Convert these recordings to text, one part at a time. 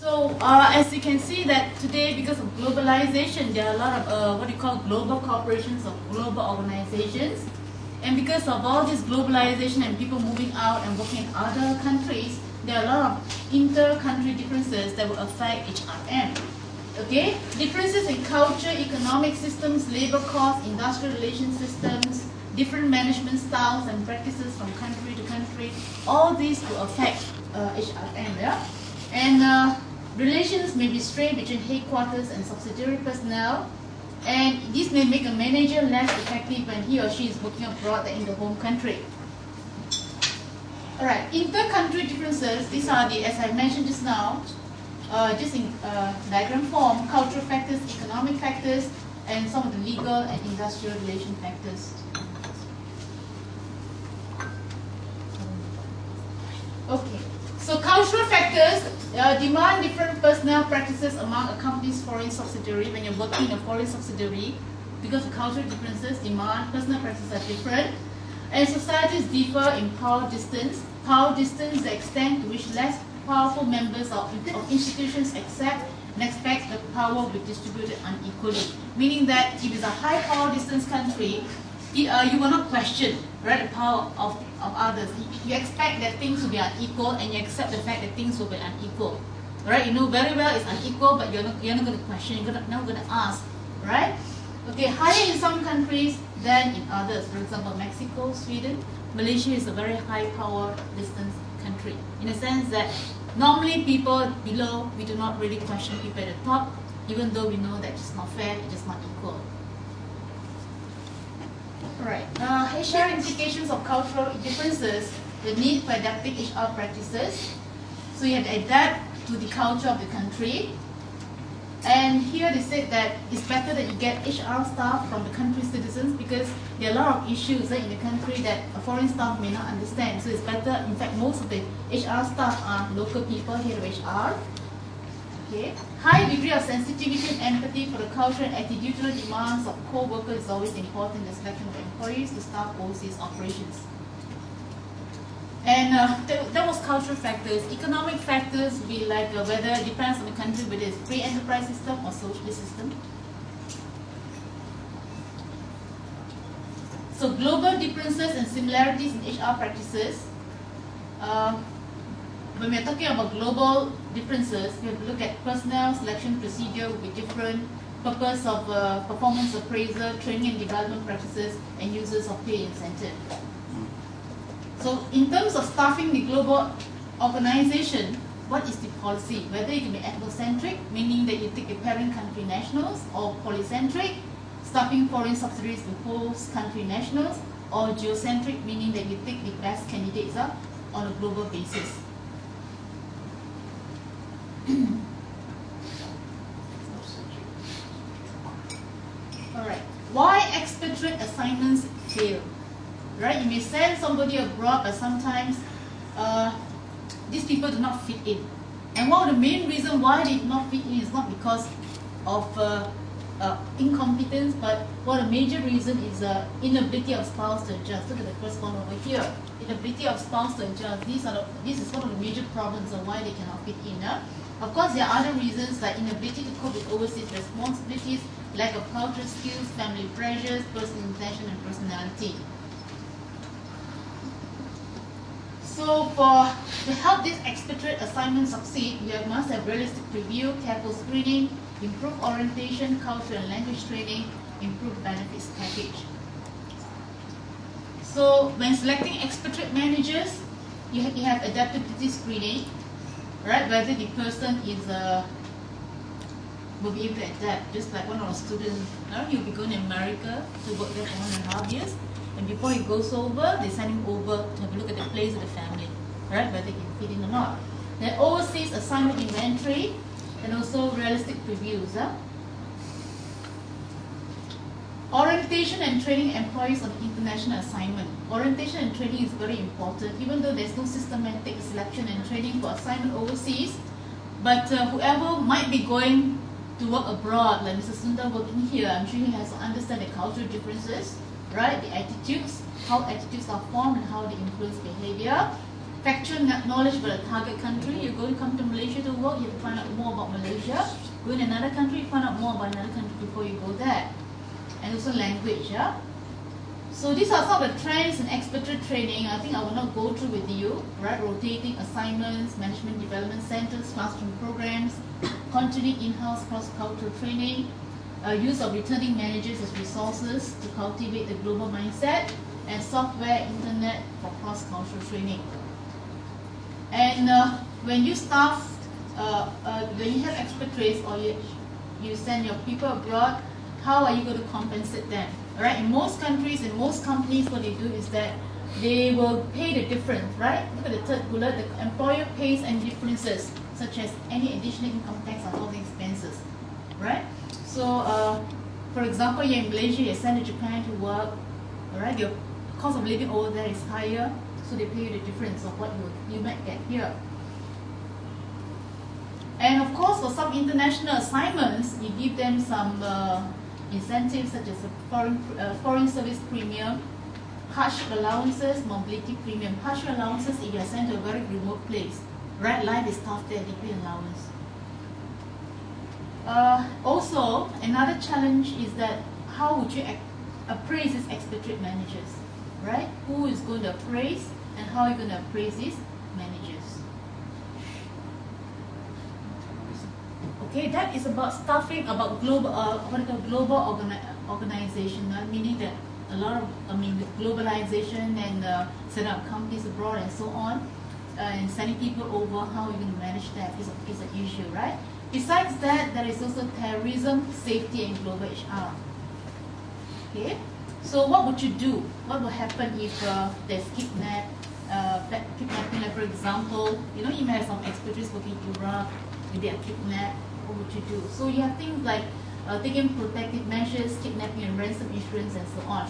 So as you can see that today, because of globalization, there are a lot of what you call global corporations or global organizations. And because of all this globalization and people moving out and working in other countries, there are a lot of inter-country differences that will affect HRM. Okay? Differences in culture, economic systems, labor costs, industrial relation systems, different management styles and practices from country to country, all these will affect HRM. Yeah? And relations may be strained between headquarters and subsidiary personnel, and this may make a manager less effective when he or she is working abroad than in the home country. Alright, inter-country differences, these are the, as I mentioned just now, just in diagram form, cultural factors, economic factors, and some of the legal and industrial relation factors. Okay, so cultural factors demand different personnel practices among a company's foreign subsidiary. When you're working in a foreign subsidiary, because of cultural differences, demand, personal practices are different. And societies differ in power distance. Power distance is the extent to which less powerful members of institutions accept and expect the power will be distributed unequally. Meaning that if it's a high power distance country, you will not question, right, the power of others. You expect that things will be unequal, and you accept the fact that things will be unequal. Right? You know very well it's unequal, but you're not going to question, you're not going to ask. Right? Okay, higher in some countries than in others. For example, Mexico, Sweden, Malaysia is a very high power distance country. In a sense that normally people below, we do not really question people at the top, even though we know that it's not fair, it's just not equal. Alright, HR implications of cultural differences, the need for adapting HR practices. So you have to adapt to the culture of the country. And here they said that it's better that you get HR staff from the country's citizens because there are a lot of issues in the country that a foreign staff may not understand. So it's better, in fact, most of the HR staff are local people, head of HR. Okay. High degree of sensitivity and empathy for the cultural and attitudinal demands of co-workers is always important in the selection of employees to staff overseas operations. And that was cultural factors. Economic factors will be like whether it depends on the country, whether it's free enterprise system or socialist system. So global differences and similarities in HR practices. When we are talking about global differences, we have to look at personnel selection procedure will be different, purpose of performance appraisal, training and development practices, and uses of pay incentive. So in terms of staffing the global organization, what is the policy? Whether it can be ethnocentric, meaning that you take the parent country nationals, or polycentric, staffing foreign subsidiaries with host country nationals, or geocentric, meaning that you take the best candidates up on a global basis. Alright, why expatriate assignments fail? Right, you may send somebody abroad, but sometimes these people do not fit in. And one of the main reasons why they do not fit in is not because of incompetence, but one of the major reasons is inability of spouse to adjust. Look at the first one over here. Inability of spouse to adjust. This is one of the major problems of why they cannot fit in. Of course, there are other reasons like inability to cope with overseas responsibilities, lack of cultural skills, family pressures, personal intention, and personality. So to help this expatriate assignment succeed, you must have realistic review, careful screening, improved orientation, culture and language training, improved benefits package. So when selecting expatriate managers, you have adaptability screening, right? Whether the person is will be able to adapt. Just like one of our students, he'll be going to America to work there for 1.5 years. And before he goes over, they send him over to have a look at the place of the family, right? Whether they can fit in or not. Then overseas assignment inventory, and also realistic reviews. Orientation and training employees on international assignment. Orientation and training is very important, even though there's no systematic selection and training for assignment overseas. But whoever might be going to work abroad, like Mr. Sundar working here, I'm sure he has to understand the cultural differences, right? The attitudes, how attitudes are formed and how they influence behavior. factual knowledge about the target country. You're going to come to Malaysia to work, you have to find out more about Malaysia. Go in another country, you find out more about another country before you go there. And also language. Yeah? So these are some of the trends in expatriate training. I think I will not go through with you. Right? Rotating assignments, management development centers, classroom programs, continuing in-house cross-cultural training, use of returning managers as resources to cultivate the global mindset, and software, internet for cross-cultural training. And when you staff, when you have expatriates or you send your people abroad, how are you going to compensate them? Right? In most countries, in most companies, what they do is that they will pay the difference, right? Look at the third bullet, the employer pays any differences, such as any additional income tax or housing expenses, right? So, for example, you're in Malaysia, you're sent to Japan to work, alright? Your cost of living over there is higher, so they pay you the difference of what you might get here. And of course, for some international assignments, you give them some incentives such as a foreign service premium, hardship allowances, mobility premium. Hardship allowances if you are sent to a very remote place, right? Life is tough there, they pay allowance. Also, another challenge is that how would you appraise these expatriate managers, right? Who is going to appraise and how are you going to appraise these managers? Okay, that is about staffing, about global, global organization, meaning that a lot of, with globalization and setting up companies abroad and so on, and sending people over, how are you going to manage that is an issue, right? Besides that, there is also terrorism, safety, and global HR. Okay, so what would you do? What will happen if there's kidnapping? Like for example, you may have some expatriates working in Iraq, maybe are kidnapped. What would you do? So you have things like taking protective measures, kidnapping and ransom insurance, and so on.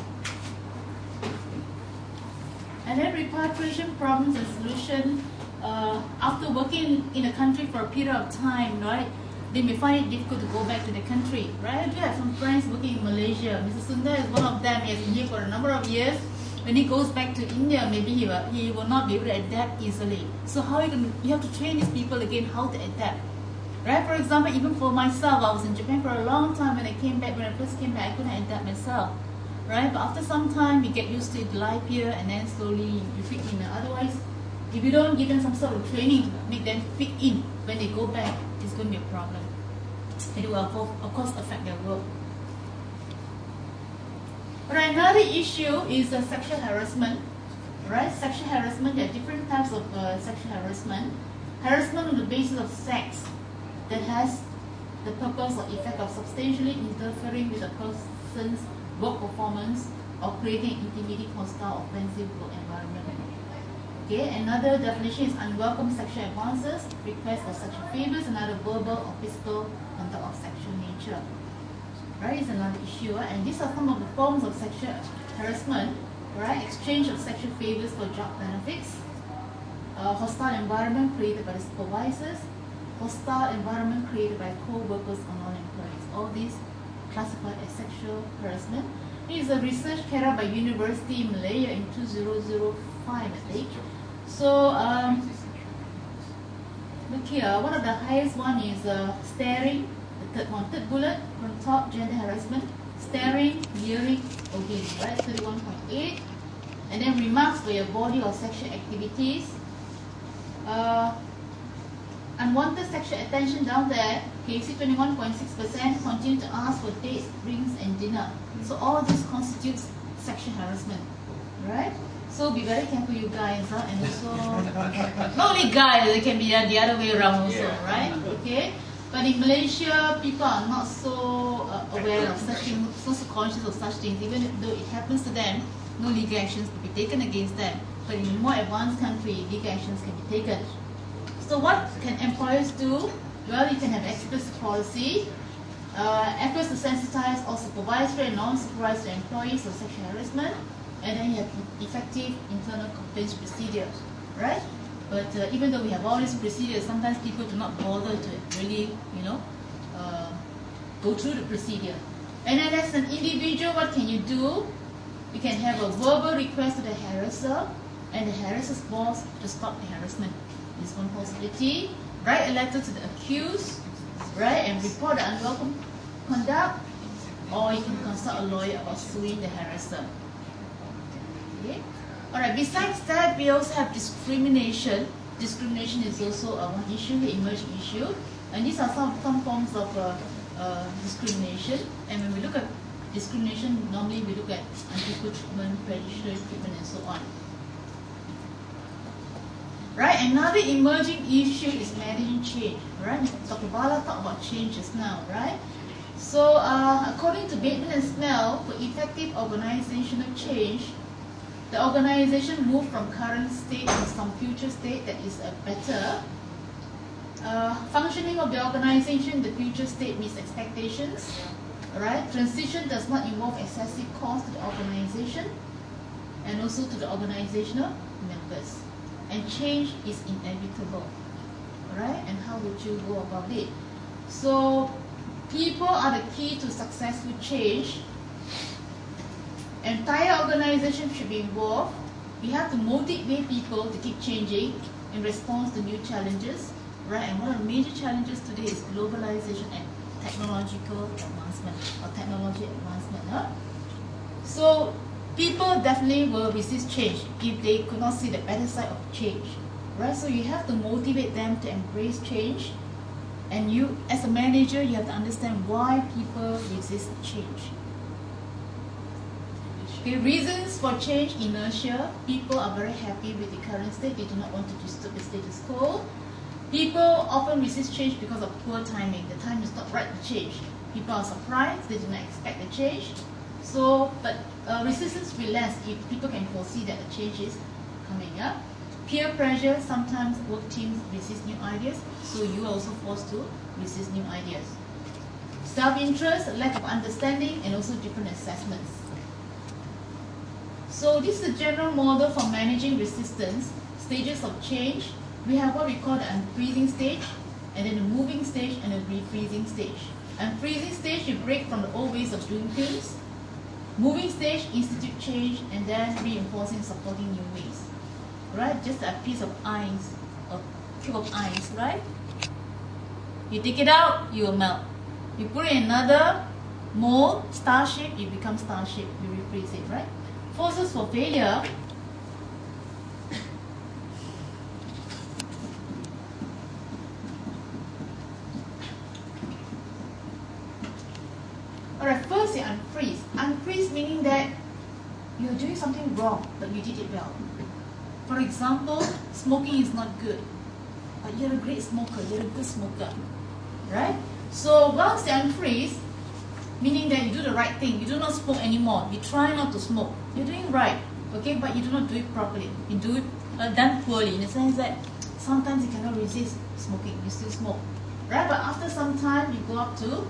And then repatriation problems and solution. After working in a country for a period of time, right, they may find it difficult to go back to the country, right? I do have some friends working in Malaysia. Mr. Sundar is one of them. He has been here for a number of years. When he goes back to India, maybe he will not be able to adapt easily. So how you have to train these people again how to adapt. Right? For example, even for myself, I was in Japan for a long time. When I first came back, I couldn't adapt myself. Right? But after some time, you get used to life here, and then slowly you fit in. Otherwise, if you don't give them some sort of training to make them fit in when they go back, it's going to be a problem. It will, of course, affect their work. Right, another issue is sexual harassment. Right? Sexual harassment, there are different types of sexual harassment. Harassment on the basis of sex that has the purpose or effect of substantially interfering with a person's work performance or creating an intimidating, hostile, offensive work environment. Okay, another definition is unwelcome sexual advances, requests for sexual favors, another verbal or physical contact of sexual nature. Right, is another issue, and these are some of the forms of sexual harassment. Right, exchange of sexual favors for job benefits, hostile environment created by the supervisors, hostile environment created by co-workers or non-employees. All these classified as sexual harassment. This is a research carried out by University in Malaya in 2005, I think. So, look here, one of the highest one is staring, the third bullet from top, gender harassment, staring, leering, again, right, 31.8. And then remarks for your body or sexual activities. Unwanted sexual attention down there, okay, see 21.6% continue to ask for dates, drinks, and dinner. So all this constitutes sexual harassment, right? So be very careful, you guys, and also not only guys, it can be the other way around also, right? Okay. But in Malaysia, people are not so aware of such things, so conscious of such things. Even though it happens to them, no legal actions can be taken against them. But in a more advanced country, legal actions can be taken. So what can employers do? Well, you can have explicit policy, efforts to sensitize all supervisory and non-supervisory employees of sexual harassment, and then you have effective internal complaints procedures, right? But even though we have all these procedures, sometimes people do not bother to really, go through the procedure. And then as an individual, what can you do? You can have a verbal request to the harasser, and the harasser's boss to stop the harassment. This is one possibility. Write a letter to the accused, right, and report the unwelcome conduct, or you can consult a lawyer about suing the harasser. Okay. Alright, besides that, we also have discrimination. Discrimination is also one issue, the emerging issue. And these are some forms of discrimination. And when we look at discrimination, normally we look at unequal treatment, predatory treatment, and so on. Right, another emerging issue is managing change. Right, Dr. Bala talked about change just now, right? So, according to Bateman and Snell, for effective organizational change, the organization moves from current state to some future state that is better. Functioning of the organization, the future state meets expectations. Right? Transition does not involve excessive cost to the organization and also to the organizational members. And change is inevitable. Right? And how would you go about it? So, people are the key to successful change. Entire organization should be involved. We have to motivate people to keep changing in response to new challenges. Right? And one of the major challenges today is globalization and technological advancement or technology advancement. Huh? So people definitely will resist change if they could not see the better side of change. Right? So you have to motivate them to embrace change. And you, as a manager, you have to understand why people resist change. The reasons for change: inertia. People are very happy with the current state. They do not want to disturb the status quo. People often resist change because of poor timing. The time is not right to change. People are surprised. They do not expect the change. So, but resistance relents if people can foresee that the change is coming up. Peer pressure. Sometimes work teams resist new ideas. So you are also forced to resist new ideas. Self-interest, lack of understanding, and also different assessments. So this is a general model for managing resistance, stages of change. We have what we call the unfreezing stage, and then the moving stage, and the refreezing stage. Unfreezing stage, you break from the old ways of doing things. Moving stage, institute change, and then reinforcing, supporting new ways. Right? Just a piece of ice, a cube of ice, right? You take it out, you will melt. You put it in another mold, star shape, it becomes star shape. You refreeze it, right? Forces for failure. Alright, first you unfreeze. Unfreeze meaning that you're doing something wrong, but you did it well. For example, smoking is not good, but you're a great smoker, you're a good smoker, right? So once you unfreeze, meaning that you do the right thing, you do not smoke anymore, you try not to smoke, you're doing right, okay, but you do not do it properly, you do it done poorly, in the sense that sometimes you cannot resist smoking, you still smoke, right? But after some time, you go up to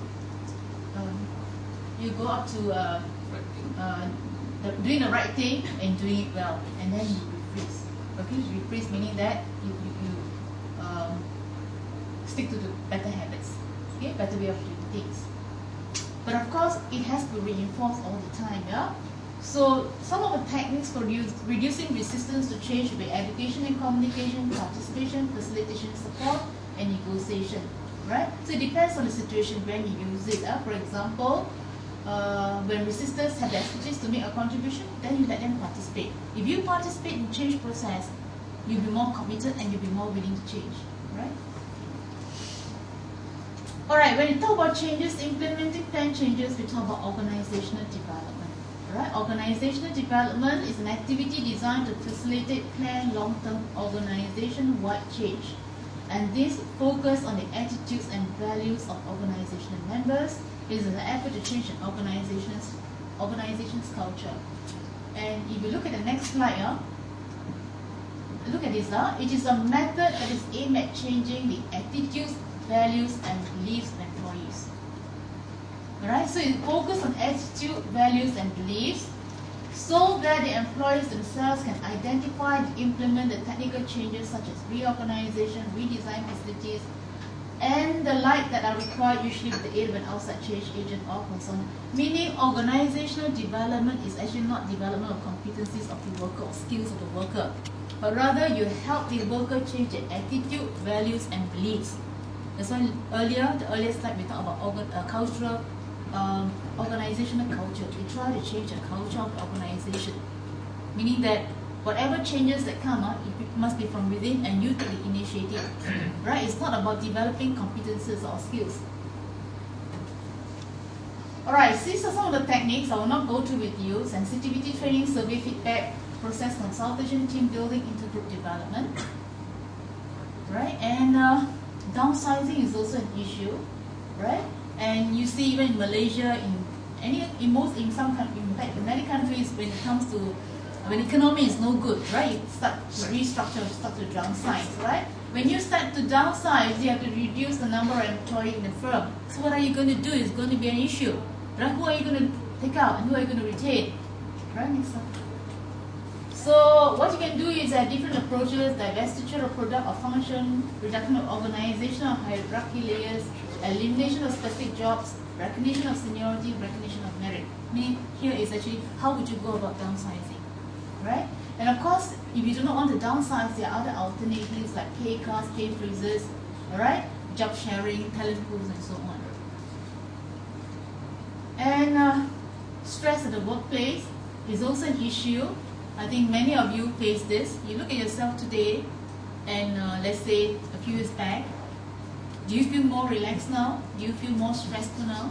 doing the right thing and doing it well, and then you refreeze. Okay, refreeze meaning that you stick to the better habits, okay, better way of doing things. But of course, it has to be reinforced all the time, yeah? So some of the techniques for reducing resistance to change will be education and communication, participation, facilitation, support, and negotiation, right? So it depends on the situation when you use it. For example, when resistors have the expertise to make a contribution, then you let them participate. If you participate in the change process, you'll be more committed and you'll be more willing to change, right? Alright, when you talk about changes, implementing plan changes, we talk about organizational development. Right? Organizational development is an activity designed to facilitate planned long-term organization-wide change. And this focuses on the attitudes and values of organizational members. It is an effort to change an organization's culture. And if you look at the next slide, look at this. It is a method that is aimed at changing the attitudes, values, and beliefs of employees. Alright, so it focuses on attitude, values, and beliefs so that the employees themselves can identify and implement the technical changes such as reorganization, redesign facilities, and the like that are required usually with the aid of an outside change agent or consultant. Meaning organizational development is actually not development of competencies of the worker or skills of the worker, but rather you help the worker change their attitude, values and beliefs. That's why the earlier slide we talked about cultural, organizational culture. We try to change the culture of the organization. Meaning that whatever changes that come up, it must be from within and you take the initiative. Right? It's not about developing competences or skills. Alright, these are some of the techniques. I will not go through with you. Sensitivity training, survey feedback, process consultation, team building, intergroup development. Right? And downsizing is also an issue. Right? And you see even in Malaysia, in fact in many countries, when it comes to when the economy is no good, right? You start to restructure, start to downsize, right? When you start to downsize, you have to reduce the number of employees in the firm. So what are you going to do? It's going to be an issue, right? Who are you going to take out and who are you going to retain? Right? Next slide. So what you can do is different approaches: divestiture of product or function, reduction of organizational hierarchy layers, elimination of specific jobs, recognition of seniority, recognition of merit. Meaning here is actually how would you go about downsizing, right? And of course, if you do not want to downsize, there are other alternatives like pay cuts, pay freezes, alright, job sharing, talent pools, and so on. And stress at the workplace is also an issue. I think many of you face this. You look at yourself today, and let's say a few years back. Do you feel more relaxed now? Do you feel more stressful now?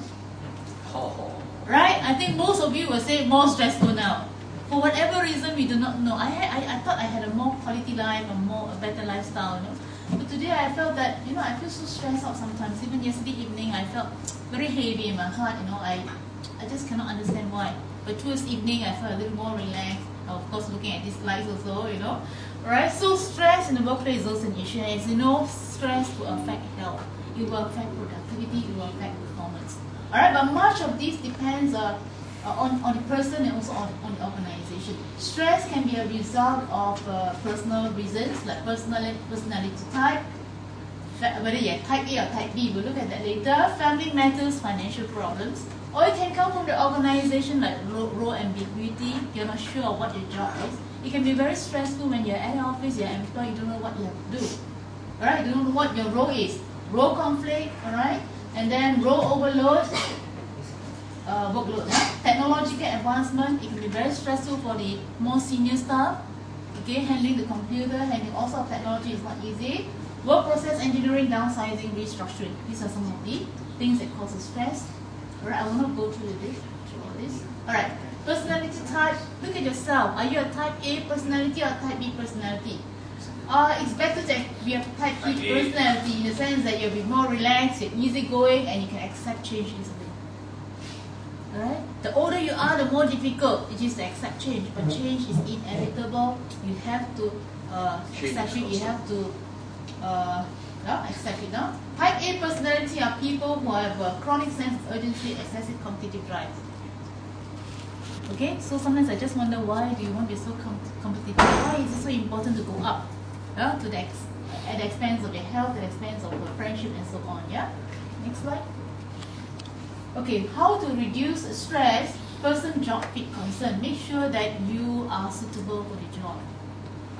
Right? I think most of you will say more stressful now. For whatever reason, we do not know. I thought I had a more quality life, a better lifestyle. You know? But today I felt that, I feel so stressed out sometimes. Even yesterday evening, I felt very heavy in my heart. I just cannot understand why. But towards evening, I felt a little more relaxed. Of course, looking at these slides also, Alright, so stress in the workplace is also an issue. As you know, stress will affect health. It will affect productivity. It will affect performance. Alright, but much of this depends on the person and also on the organization. Stress can be a result of personal reasons like personality type, whether you're type A or type B. We'll look at that later. Family matters, financial problems. Or it can come from the organization like role ambiguity. You're not sure of what your job is. It can be very stressful when you're at the office, you're employed, you don't know what you have to do. Alright, you don't know what your role is. Role conflict, alright? And then role overload, workload. Technological advancement, it can be very stressful for the more senior staff. Okay, handling the computer, handling all sorts of technology is not easy. Work process engineering, downsizing, restructuring. These are some of the things that causes stress. Alright, I will not go through all this. Alright, personality type. Look at yourself. Are you a type A personality or a type B personality? It's better to be a type B personality in the sense that you'll be more relaxed, you're easygoing, and you can accept change easily. Alright? The older you are, the more difficult it is to accept change. But change is inevitable. You have to accept it. You have to accept it now. Type A personality are people who have a chronic sense of urgency, excessive competitive drive. Okay, so sometimes I just wonder, why do you want to be so competitive? Why is it so important to go up? At the expense of your health, at the expense of your friendship, and so on. Yeah. Next slide. Okay, how to reduce stress? Person, job, fit, concern. Make sure that you are suitable for the job.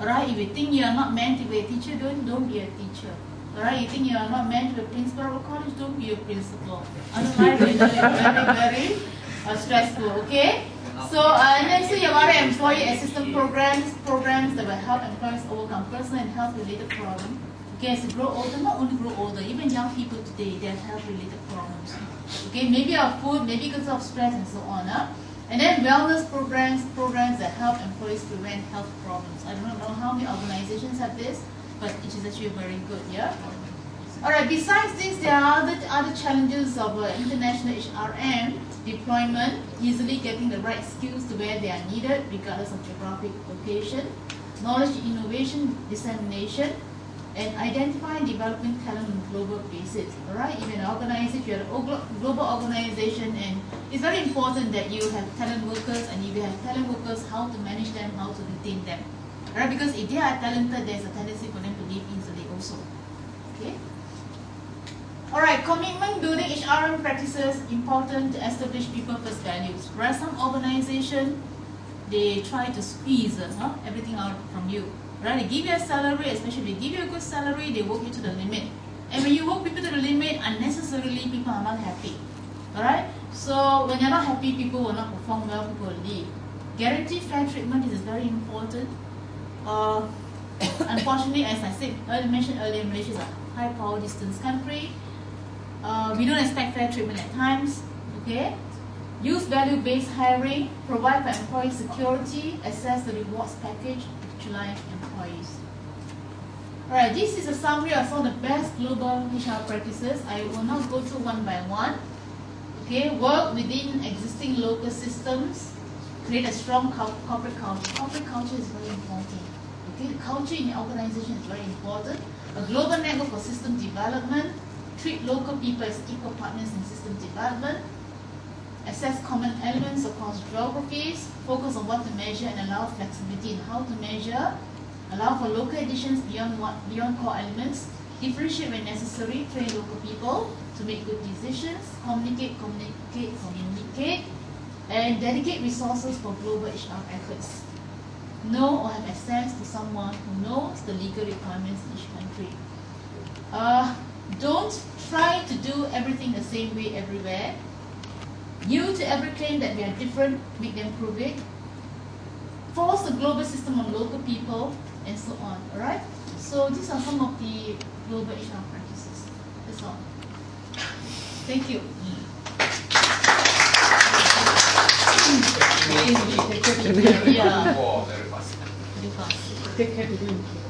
Alright, if you think you are not meant to be a teacher, don't be a teacher. Alright, you think you are not meant to be a principal of a college, don't be a principal. Otherwise, it's very, very stressful. Okay. So next you have other employee assistance programs that will help employees overcome personal and health-related problems. Okay, as you grow older, not only grow older, even young people today, they have health-related problems. Okay, maybe of food, maybe because of stress and so on. And then wellness programs that help employees prevent health problems. I don't know how many organizations have this, but it is actually very good. Yeah. Alright, besides this, there are other challenges of international HRM deployment, easily getting the right skills to where they are needed, regardless of geographic location, knowledge innovation dissemination, and identifying and developing talent on a global basis. Alright, if you're a global organization, and it's very important that you have talent workers, and if you have talent workers, how to manage them, how to retain them. Alright, because if they are talented, there's a tendency for them to leave easily also. Okay. Alright, commitment building HRM practices important to establish people first values. There are some organizations, they try to squeeze everything out from you. Right? They give you a salary, especially if they give you a good salary, they work you to the limit. And when you work people to the limit, unnecessarily people are not happy. Alright? So when you're not happy, people will not perform well, people will leave. Guaranteed fair treatment is very important. Unfortunately, as I mentioned earlier, Malaysia is a high power distance country. We don't expect fair treatment at times. Okay? Use value-based hiring, provide for employee security, assess the rewards package to July employees. Alright, this is a summary of some of the best global HR practices. I will not go through one by one. Okay, work within existing local systems, create a strong corporate culture. Corporate culture is very important. Okay, the culture in the organization is very important. A global network for system development, treat local people as equal partners in system development, assess common elements across geographies, focus on what to measure and allow flexibility in how to measure, allow for local additions beyond core elements, differentiate when necessary, train local people to make good decisions, communicate, and dedicate resources for global HR efforts. Know or have access to someone who knows the legal requirements in each country. Don't try to do everything the same way everywhere. Yield to every claim that we are different, make them prove it. Force the global system on local people, and so on. Alright? So these are some of the global HR practices. That's all. Thank you. Yeah. Very fast. Very fast.